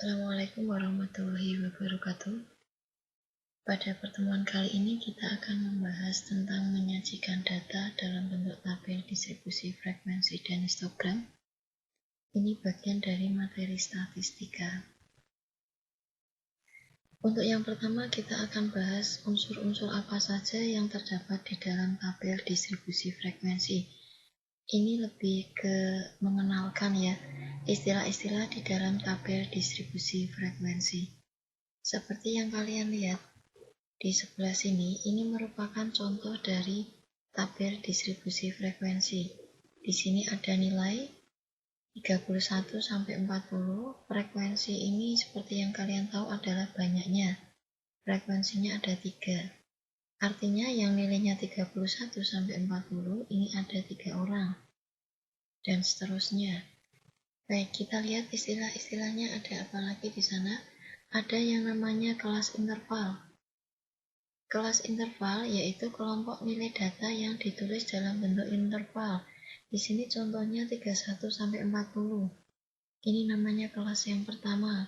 Assalamualaikum warahmatullahi wabarakatuh. Pada pertemuan kali ini kita akan membahas tentang menyajikan data dalam bentuk tabel distribusi frekuensi dan histogram. Ini bagian dari materi statistika. Untuk yang pertama kita akan bahas unsur-unsur apa saja yang terdapat di dalam tabel distribusi frekuensi. Ini lebih ke mengenalkan ya, istilah-istilah di dalam tabel distribusi frekuensi. Seperti yang kalian lihat di sebelah sini, ini merupakan contoh dari tabel distribusi frekuensi. Di sini ada nilai 31 sampai 40. Frekuensi ini seperti yang kalian tahu adalah banyaknya. Frekuensinya ada 3. Artinya yang nilainya 31 sampai 40 ini ada 3 orang. Dan seterusnya. Baik, kita lihat istilah-istilahnya ada apa lagi di sana. Ada yang namanya kelas interval. Kelas interval yaitu kelompok nilai data yang ditulis dalam bentuk interval. Di sini contohnya 31 sampai 40. Ini namanya kelas yang pertama.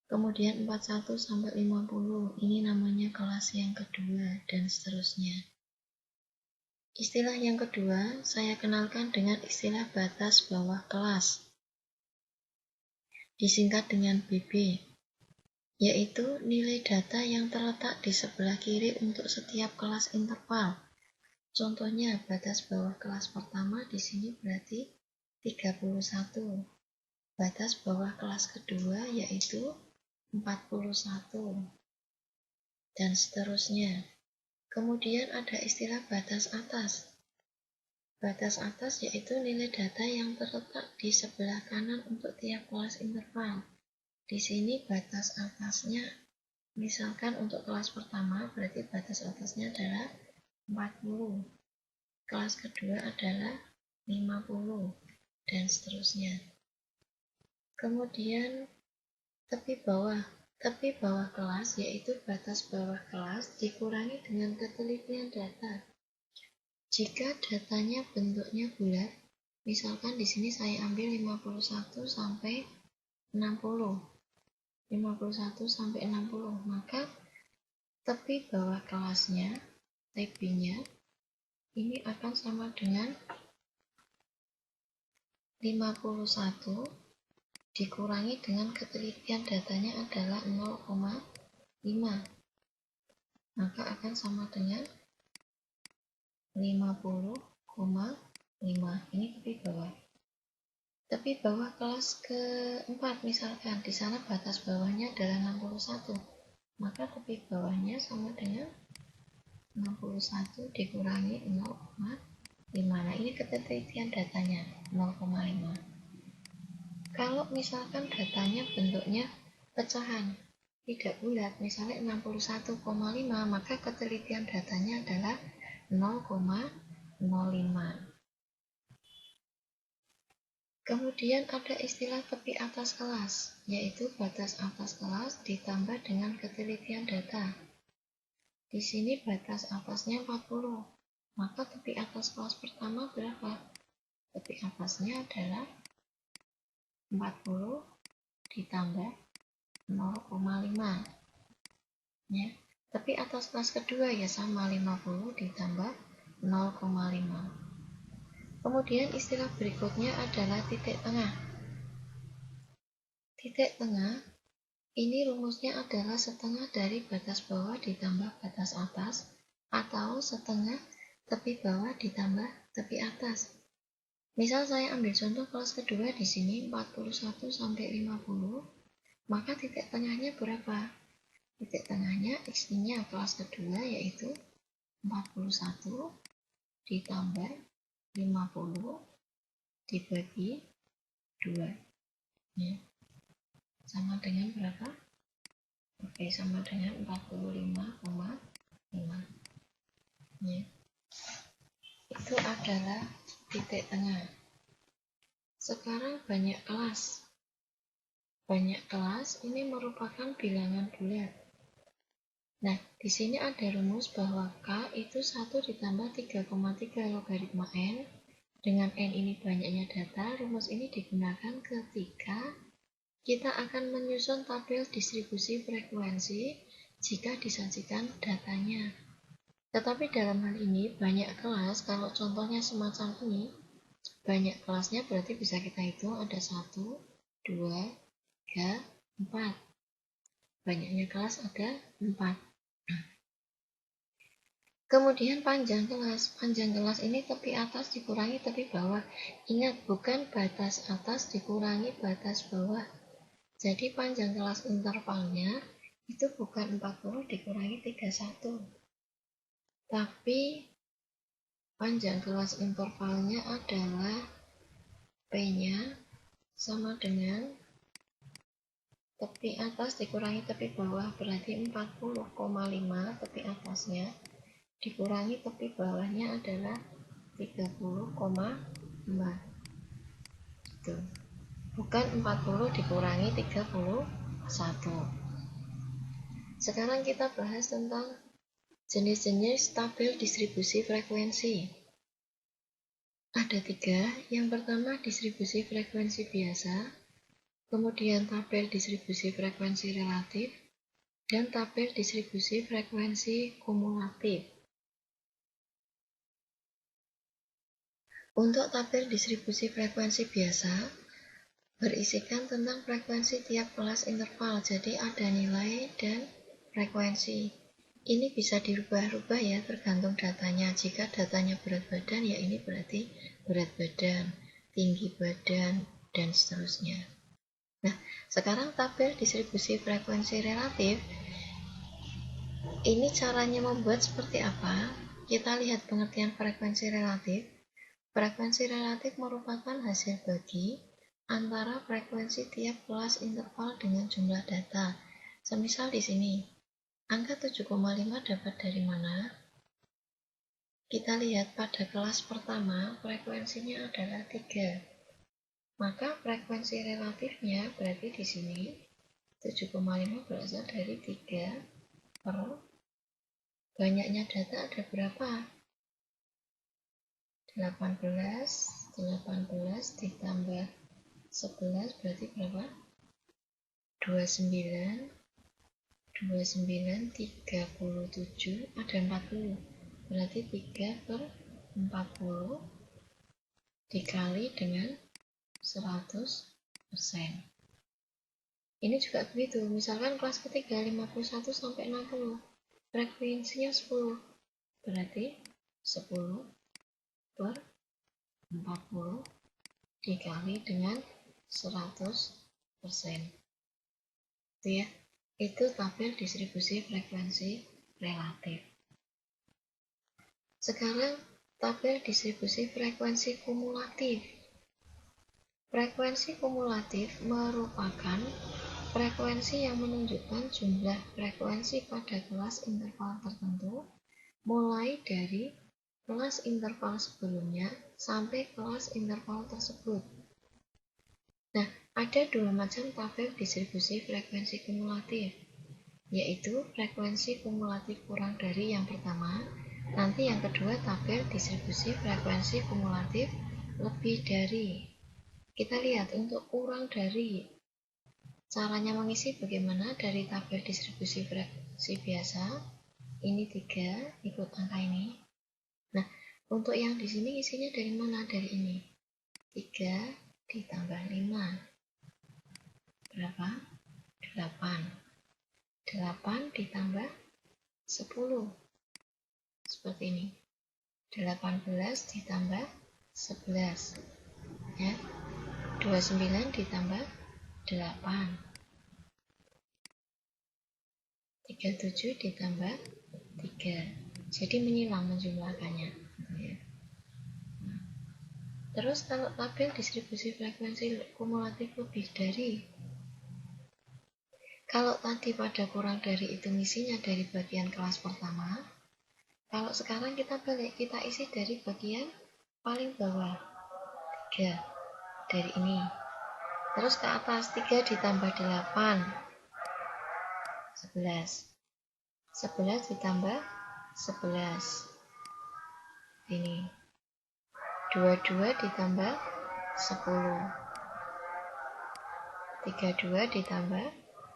Kemudian 41 sampai 50. Ini namanya kelas yang kedua dan seterusnya. Istilah yang kedua saya kenalkan dengan istilah batas bawah kelas. Disingkat dengan BB. Yaitu nilai data yang terletak di sebelah kiri untuk setiap kelas interval. Contohnya batas bawah kelas pertama di sini berarti 31. Batas bawah kelas kedua yaitu 41. Dan seterusnya. Kemudian ada istilah batas atas. Batas atas yaitu nilai data yang terletak di sebelah kanan untuk tiap kelas interval. Di sini batas atasnya, misalkan untuk kelas pertama berarti batas atasnya adalah 40. Kelas kedua adalah 50 dan seterusnya. Kemudian tepi bawah kelas yaitu batas bawah kelas dikurangi dengan ketelitian data. Jika datanya bentuknya bulat, misalkan di sini saya ambil 51 sampai 60. 51 sampai 60, maka tepi bawah kelasnya, TB-nya, ini akan sama dengan 51 dikurangi dengan ketelitian datanya adalah 0,5. Maka akan sama dengan 50,5. Ini tepi bawah. Tepi bawah kelas keempat misalkan, di sana batas bawahnya adalah 61. Maka tepi bawahnya sama dengan 61 dikurangi 0,5. Nah, ini ketelitian datanya 0,5. Kalau misalkan datanya bentuknya pecahan, tidak bulat, misalnya 61,5, maka ketelitian datanya adalah 0,05. Kemudian ada istilah tepi atas kelas, yaitu batas atas kelas ditambah dengan ketelitian data. Di sini batas atasnya 40, maka tepi atas kelas pertama berapa? Tepi atasnya adalah 40 ditambah 0,5. Ya. Tepi atas kelas kedua ya sama 50 ditambah 0,5. Kemudian istilah berikutnya adalah titik tengah. Titik tengah ini rumusnya adalah setengah dari batas bawah ditambah batas atas atau setengah tepi bawah ditambah tepi atas. Misal saya ambil contoh kelas kedua di sini 41 sampai 50, maka titik tengahnya berapa? Titik tengahnya X-nya kelas kedua yaitu 41 ditambah 50 dibagi 2. Ya. Sama dengan berapa? Oke, sama dengan 45,5. Ya. Itu adalah titik tengah. Sekarang banyak kelas. Banyak kelas ini merupakan bilangan bulat. Nah, di sini ada rumus bahwa K itu 1 ditambah 3,3 logaritma N. Dengan N ini banyaknya data, rumus ini digunakan ketika Kita akan menyusun tabel distribusi frekuensi jika disajikan datanya. Tetapi dalam hal ini, banyak kelas, kalau contohnya semacam ini, banyak kelasnya berarti bisa kita hitung ada 1, 2, 3, 4. Banyaknya kelas ada 4. Kemudian panjang kelas. Panjang kelas ini tepi atas dikurangi tepi bawah. Ingat, bukan batas atas dikurangi batas bawah. Jadi panjang kelas intervalnya itu bukan 40 dikurangi 31. Tapi panjang kelas intervalnya adalah P-nya sama dengan tepi atas dikurangi tepi bawah. Berarti 40,5 tepi atasnya dikurangi tepi bawahnya adalah 30,5. Gitu. Bukan 40 dikurangi 31. Sekarang kita bahas tentang jenis-jenis tabel distribusi frekuensi. Ada 3. Yang pertama distribusi frekuensi biasa, kemudian tabel distribusi frekuensi relatif, dan tabel distribusi frekuensi kumulatif. Untuk tabel distribusi frekuensi biasa, berisikan tentang frekuensi tiap kelas interval, jadi ada nilai dan frekuensi. Ini bisa dirubah-rubah ya, tergantung datanya. Jika datanya berat badan, ya ini berarti berat badan, tinggi badan, dan seterusnya. Nah, sekarang tabel distribusi frekuensi relatif, ini caranya membuat seperti apa? Kita lihat pengertian frekuensi relatif. Frekuensi relatif merupakan hasil bagi antara frekuensi tiap kelas interval dengan jumlah data. Semisal di sini, angka 7,5 dapat dari mana? Kita lihat pada kelas pertama, frekuensinya adalah 3. Maka frekuensi relatifnya berarti di sini 7,5 berasal dari 3 per banyaknya data ada berapa? 18 ditambah 11 berarti berapa? 29 37 ada 40 berarti 3 per 40 dikali dengan 100%. Ini juga begitu, misalkan kelas ketiga 51 sampai 60 frekuensinya 10 berarti 10 per 40 dikali dengan 100%. Itu ya, itu tabel distribusi frekuensi relatif. Sekarang tabel distribusi frekuensi kumulatif. Frekuensi kumulatif merupakan frekuensi yang menunjukkan jumlah frekuensi pada kelas interval tertentu, mulai dari kelas interval sebelumnya sampai kelas interval tersebut. Nah, ada 2 macam tabel distribusi frekuensi kumulatif, yaitu frekuensi kumulatif kurang dari yang pertama, nanti yang kedua tabel distribusi frekuensi kumulatif lebih dari. Kita lihat untuk kurang dari, caranya mengisi bagaimana dari tabel distribusi frekuensi biasa, ini 3, ikut angka ini. Nah, untuk yang di sini isinya dari mana? Dari ini. 3 ditambah 5. Berapa? 8. 8 ditambah 10. Seperti ini. 18 ditambah 11. Ya. 29 ditambah 8. 37 ditambah 3. Jadi menyilang menjumlahkannya. Ya. Terus kalau tabel distribusi frekuensi kumulatif lebih dari, kalau tadi pada kurang dari itu isinya dari bagian kelas pertama, kalau sekarang kita balik, kita isi dari bagian paling bawah 3 dari ini. Terus ke atas 3 ditambah 8 11. 11 ditambah 11 ini. 22 ditambah 10. 32 ditambah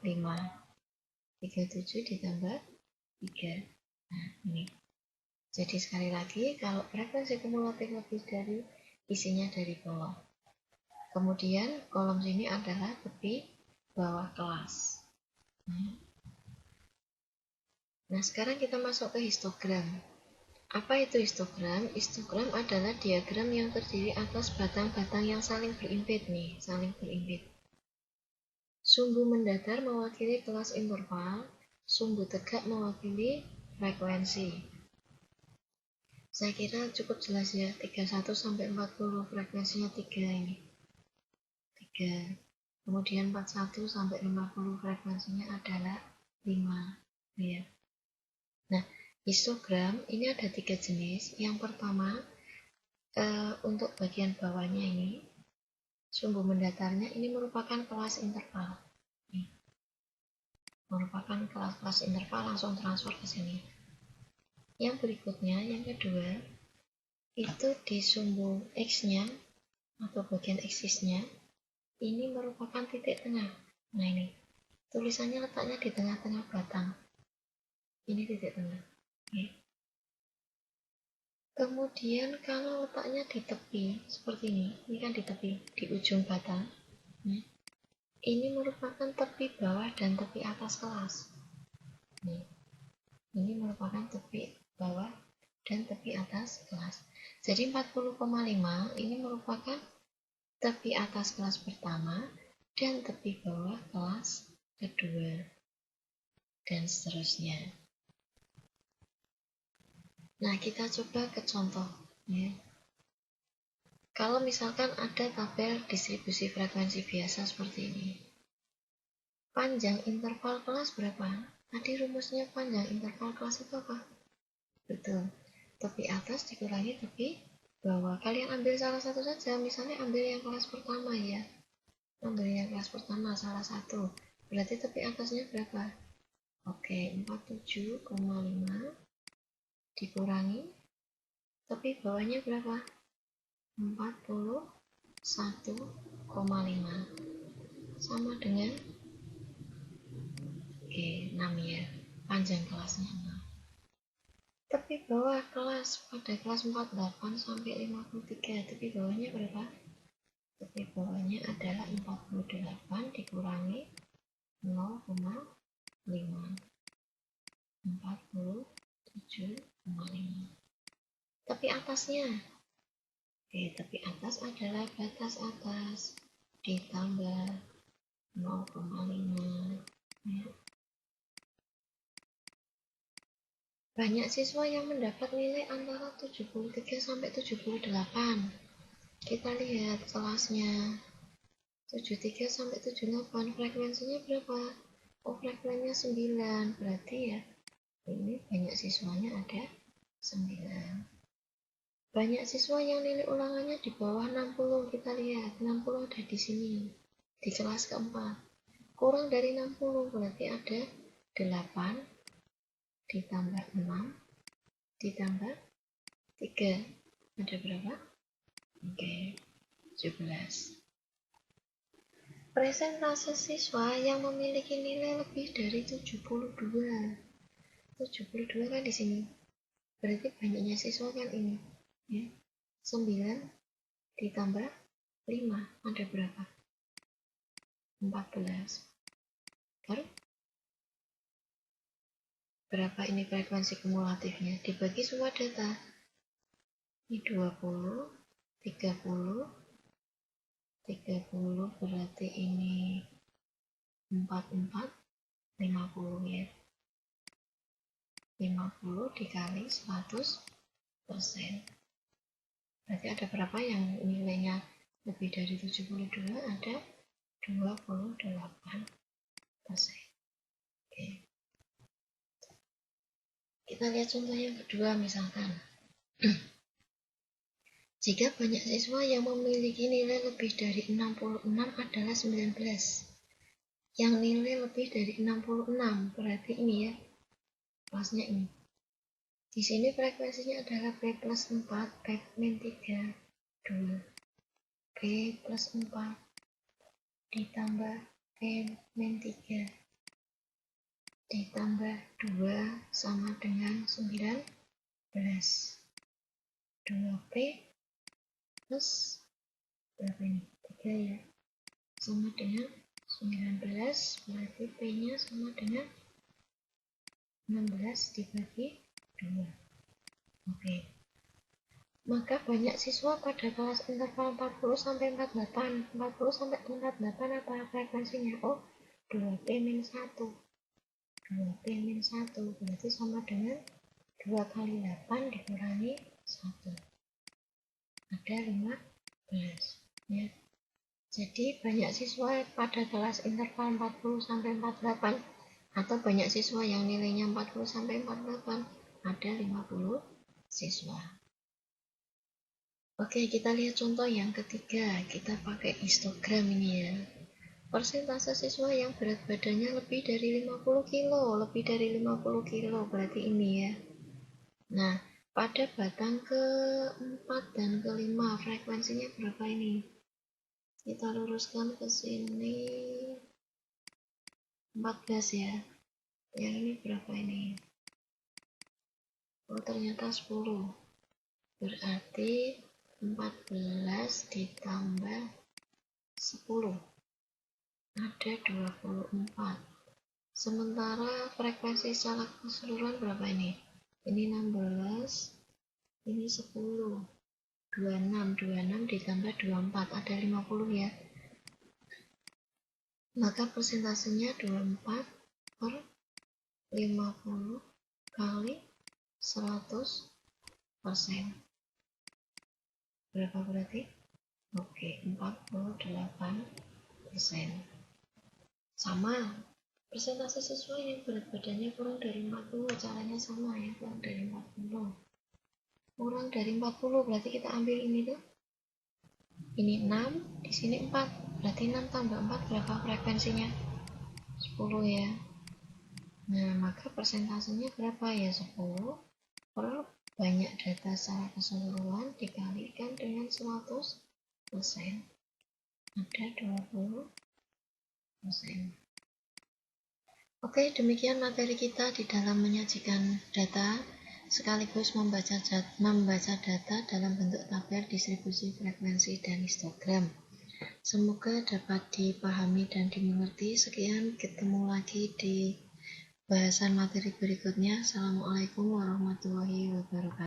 5. 37 ditambah 3. Nah, ini. Jadi sekali lagi, kalau frekuensi kumulatif lebih dari isinya dari bawah. Kemudian kolom sini adalah tepi bawah kelas. Nah, sekarang kita masuk ke histogram. Apa itu histogram? Histogram adalah diagram yang terdiri atas batang-batang yang saling berimpit nih, saling berimpit. Sumbu mendatar mewakili kelas interval, sumbu tegak mewakili frekuensi. Saya kira cukup jelas ya, 31 sampai 40 frekuensinya 3 ini. 3. Kemudian 41 sampai 50 frekuensinya adalah 5. Ya. Nah, histogram ini ada 3 jenis. Yang pertama, untuk bagian bawahnya ini, sumbu mendatarnya ini merupakan kelas interval. Merupakan kelas interval, langsung transfer ke sini. Yang berikutnya, yang kedua, itu di sumbu X-nya atau bagian eksisnya ini merupakan titik tengah. Nah ini, tulisannya letaknya di tengah-tengah batang. Ini titik tengah. Oke. Kemudian kalau letaknya di tepi seperti ini kan di tepi, di ujung batang. Nah, ini merupakan tepi bawah dan tepi atas kelas. Nih, ini merupakan tepi bawah dan tepi atas kelas. Jadi 40,5 ini merupakan tepi atas kelas pertama dan tepi bawah kelas kedua, dan seterusnya. Nah, kita coba ke contoh ya. Kalau misalkan ada tabel distribusi frekuensi biasa seperti ini. Panjang interval kelas berapa? Tadi rumusnya panjang interval kelas itu apa? Betul. Tepi atas dikurangi tepi bawah. Kalian ambil salah satu saja, misalnya ambil yang kelas pertama ya. Ambil yang kelas pertama salah satu. Berarti tepi atasnya berapa? Oke, 47,5 dikurangi tepi bawahnya berapa? 41,5 sama dengan 6 ya, panjang kelasnya 6. Tepi bawah kelas pada kelas 48 sampai 53, tepi bawahnya berapa? Tepi bawahnya adalah 48 dikurangi 0,5, 47,5. Tepi atasnya, tepi atas adalah batas atas ditambah 0,5 ya. Banyak siswa yang mendapat nilai antara 73 sampai 78. Kita lihat kelasnya. 73 sampai 78, frekuensinya berapa? Oh, frekuensinya 9. Berarti ya, ini banyak siswanya ada 9. Banyak siswa yang nilai ulangannya di bawah 60. Kita lihat, 60 ada di sini. Di kelas keempat. Kurang dari 60, berarti ada 8 ditambah 6 ditambah 3. Ada berapa? Oke, 17. Presentase siswa yang memiliki nilai lebih dari 72. 72 kan di sini. Berarti banyaknya siswa kan ini. Ya. 9 ditambah 5 ada berapa? 14. Baru berapa ini frekuensi kumulatifnya? Dibagi semua data. Ini 20, 30, 30 berarti ini 44, 50 ya. 50 dikali 100%. Berarti ada berapa yang nilainya lebih dari 72? Ada 28%. Oke. Kita lihat contoh yang kedua misalkan. Jika banyak siswa yang memiliki nilai lebih dari 66 adalah 19. Yang nilai lebih dari 66 berarti ini ya. Kelasnya ini. Di sini frekuensinya adalah P plus 4, P min 3, 2. P plus 4 ditambah min 3 ditambah 2 sama dengan 19. 2P plus berapa ini? 3 ya. Sama dengan 19, berarti P-nya sama dengan 16 dibagi 2. Oke. Maka banyak siswa pada kelas interval 40 sampai 48. 40 sampai 48 apa frekuensinya? Oh, 2P min 1. 2P min 1 berarti sama dengan 2 kali 8 dikurangi 1. Ada 15 ya. Jadi banyak siswa pada kelas interval 40 sampai 48 atau banyak siswa yang nilainya 40 sampai 48, ada 50 siswa. Oke, kita lihat contoh yang ketiga. Kita pakai histogram ini ya. Persentase siswa yang berat badannya lebih dari 50 kilo, lebih dari 50 kilo berarti ini ya. Nah, pada batang ke-4 dan ke-5 frekuensinya berapa ini? Kita luruskan ke sini 14 ya. Yang ini berapa ini? Oh, ternyata 10. Berarti 14 ditambah 10. Ada 24. Sementara frekuensi secara keseluruhan berapa ini? Ini 16, ini 10. 26 ditambah 24, ada 50 ya. Maka persentasenya 24 per 50 kali 100%. Berapa berarti? Oke, 48%. Sama, persentase siswa yang berat badannya kurang dari 40, caranya sama ya, kurang dari 40. Kurang dari 40 berarti kita ambil ini tuh. Ini 6, di sini 4. Berarti 6 tambah 4 berapa frekuensinya? 10 ya. Nah, maka persentasenya berapa ya? 10 per banyak data secara keseluruhan dikalikan dengan 100%. Ada 20%. Oke, demikian materi kita di dalam menyajikan data sekaligus membaca data dalam bentuk tabel distribusi frekuensi dan histogram. Semoga dapat dipahami dan dimengerti. Sekian, ketemu lagi di bahasan materi berikutnya. Assalamualaikum warahmatullahi wabarakatuh.